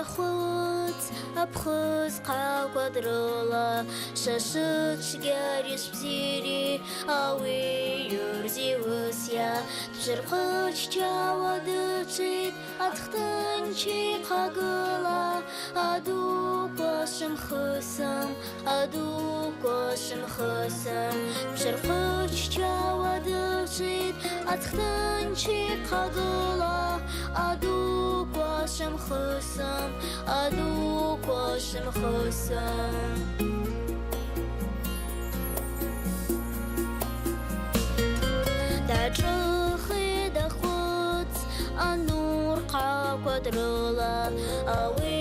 дахуц абхыз қақуадырыла шашыт шгәреш бзири ауи юрзи усья тпжырқыч чавадычит атхтынчи қагыла аду кошым хысым аду кошым хысым тпжырқыч чавадычит атхтынчи қагыла аду кошым хысым аду кошым хысым Даджихи дахуц анур қақуадырыла ауи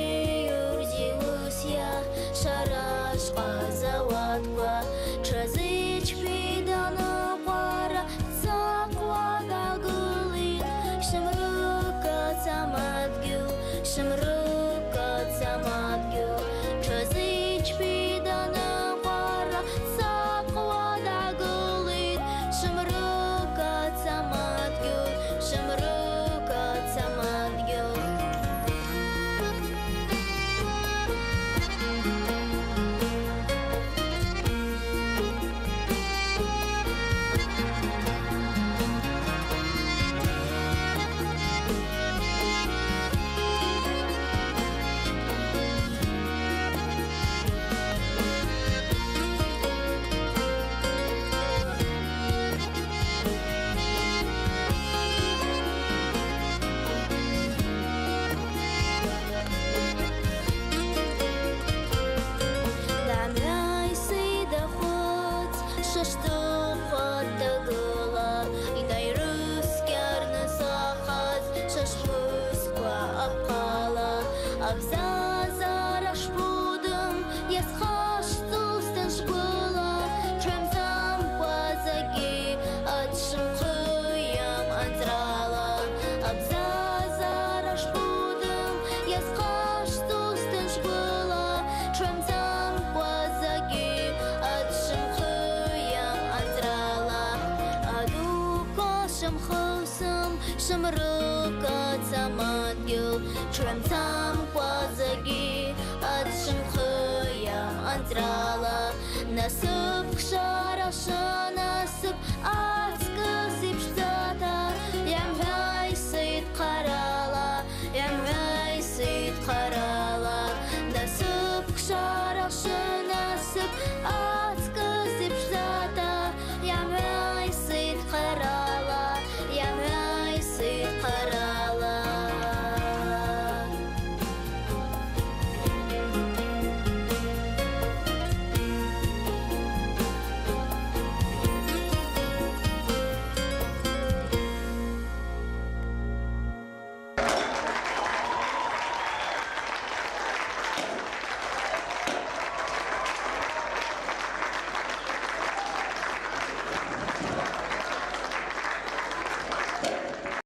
юрзи усья шарашқа завадқа чазыч пиданы қара сақуадағылит шымрыка самадгю шымрыка самадгю чазыч пиданы қара сақуадағылит шымрыка самадгю шымрыка самадгю Абзазараш будым, ясхаш тулстан школа, чамзам пазаги, атшым хыям анзрала. Абзазараш будым, ясхаш тулстан школа, чамзам пазаги, атшым хыям анзрала. Аду кошым хысым, шымрыка самадгил, чамзам пазаги, атшым хыям анзрала. Насып кшараша насып